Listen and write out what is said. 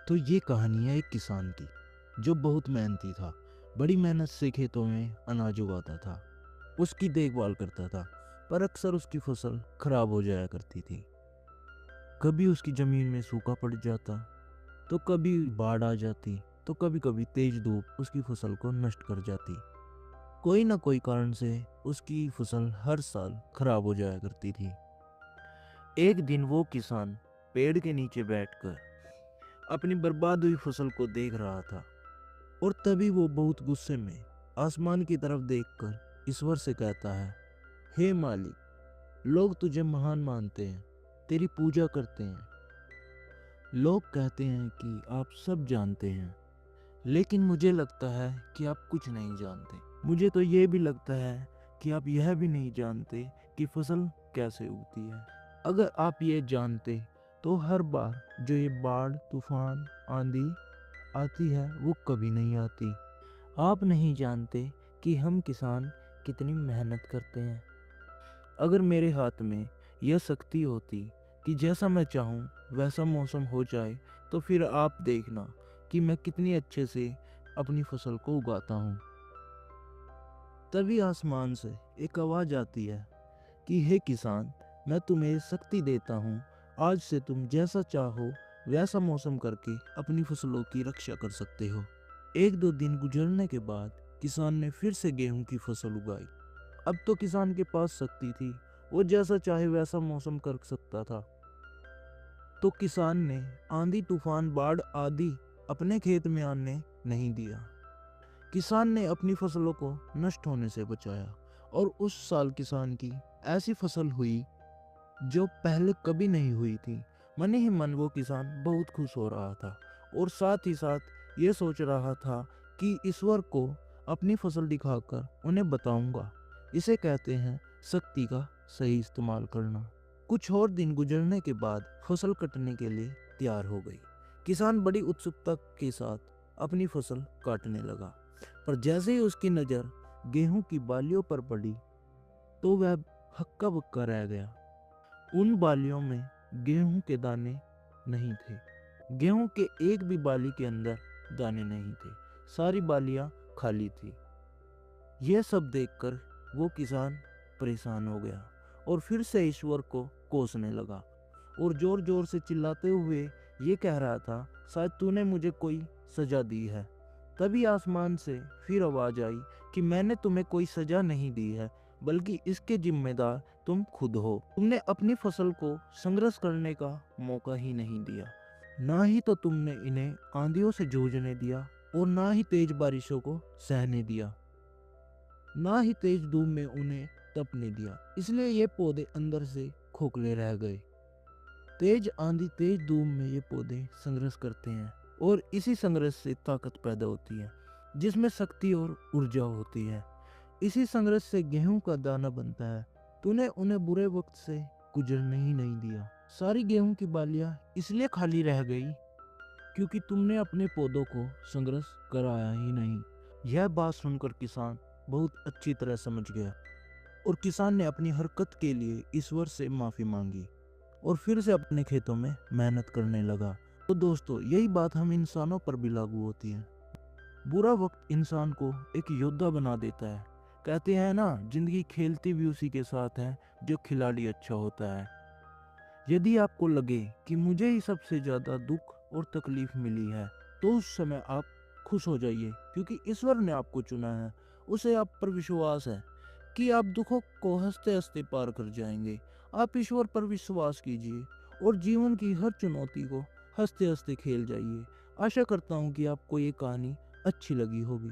तो ये कहानी है एक किसान की जो बहुत मेहनती था। बड़ी मेहनत से खेतों में अनाज उगाता था, उसकी देखभाल करता था, पर अक्सर उसकी फसल खराब हो जाया करती थी। कभी उसकी जमीन में सूखा पड़ जाता, तो कभी बाढ़ आ जाती, तो कभी कभी तेज धूप उसकी फसल को नष्ट कर जाती। कोई ना कोई कारण से उसकी फसल हर साल खराब हो जाया करती थी। एक दिन वो किसान पेड़ के नीचे बैठकर अपनी बर्बाद हुई फसल को देख रहा था, और तभी वो बहुत गुस्से में आसमान की तरफ देखकर ईश्वर से कहता है, हे मालिक, लोग तुझे महान मानते हैं, तेरी पूजा करते हैं। लोग कहते हैं कि आप सब जानते हैं, लेकिन मुझे लगता है कि आप कुछ नहीं जानते। मुझे तो ये भी लगता है कि आप यह भी नहीं जानते कि फसल कैसे उगती है। अगर आप ये जानते तो हर बार जो ये बाढ़, तूफान, आंधी आती है वो कभी नहीं आती। आप नहीं जानते कि हम किसान कितनी मेहनत करते हैं। अगर मेरे हाथ में यह शक्ति होती कि जैसा मैं चाहूँ वैसा मौसम हो जाए, तो फिर आप देखना कि मैं कितनी अच्छे से अपनी फसल को उगाता हूँ। तभी आसमान से एक आवाज़ आती है कि हे किसान, मैं तुम्हें शक्ति देता हूँ। आज से तुम जैसा चाहो वैसा मौसम करके अपनी फसलों की रक्षा कर सकते हो। एक दो दिन गुजरने के बाद किसान ने फिर से गेहूं की फसल उगाई। अब तो किसान के पास शक्ति थी, वो जैसा चाहे वैसा मौसम कर सकता था। तो किसान ने आंधी, तूफान, बाढ़ आदि अपने खेत में आने नहीं दिया। किसान ने अपनी फसलों को नष्ट होने से बचाया, और उस साल किसान की ऐसी फसल हुई जो पहले कभी नहीं हुई थी। मन ही मन वो किसान बहुत खुश हो रहा था, और साथ ही साथ ये सोच रहा था कि ईश्वर को अपनी फसल दिखाकर उन्हें बताऊंगा। इसे कहते हैं शक्ति का सही इस्तेमाल करना। कुछ और दिन गुजरने के बाद फसल कटने के लिए तैयार हो गई। किसान बड़ी उत्सुकता के साथ अपनी फसल काटने लगा, पर जैसे ही उसकी नज़र गेहूं की बालियों पर पड़ी तो वह हक्का बक्का रह गया। उन बालियों में गेहूं के दाने नहीं थे। गेहूं के एक भी बाली के अंदर दाने नहीं थे। सारी बालियां खाली थी। यह सब देखकर वो किसान परेशान हो गया, और फिर से ईश्वर को कोसने लगा, और जोर जोर से चिल्लाते हुए ये कह रहा था, शायद तूने मुझे कोई सजा दी है। तभी आसमान से फिर आवाज आई कि मैंने तुम्हें कोई सजा नहीं दी है, बल्कि इसके जिम्मेदार तुम खुद हो। तुमने अपनी फसल को संघर्ष करने का मौका ही नहीं दिया। ना ही तो तुमने इन्हें आंधियों से जूझने दिया, और ना ही तेज बारिशों को सहने दिया, ना ही तेज धूप में उन्हें तपने दिया। इसलिए ये पौधे अंदर से खोखले रह गए। तेज आंधी, तेज धूप में ये पौधे संघर्ष करते हैं, और इसी संघर्ष से ताकत पैदा होती है, जिसमें शक्ति और ऊर्जा होती है। इसी संघर्ष से गेहूं का दाना बनता है। तूने उन्हें बुरे वक्त से गुजरने ही नहीं दिया। सारी गेहूं की बालियां इसलिए खाली रह गई क्योंकि तुमने अपने पौधों को संघर्ष कराया ही नहीं। यह बात सुनकर किसान बहुत अच्छी तरह समझ गया, और किसान ने अपनी हरकत के लिए ईश्वर से माफी मांगी, और फिर से अपने खेतों में मेहनत करने लगा। तो दोस्तों, यही बात हम इंसानों पर भी लागू होती है। बुरा वक्त इंसान को एक योद्धा बना देता है। कहते हैं ना, जिंदगी खेलती भी उसी के साथ है जो खिलाड़ी अच्छा होता है। यदि आपको लगे कि मुझे ही सबसे ज्यादा दुख और तकलीफ मिली है, तो उस समय आप खुश हो जाइए, क्योंकि ईश्वर ने आपको चुना है। उसे आप पर विश्वास है कि आप दुखों को हंसते हंसते पार कर जाएंगे। आप ईश्वर पर विश्वास कीजिए, और जीवन की हर चुनौती को हंसते हंसते खेल जाइए। आशा करता हूँ कि आपको ये कहानी अच्छी लगी होगी।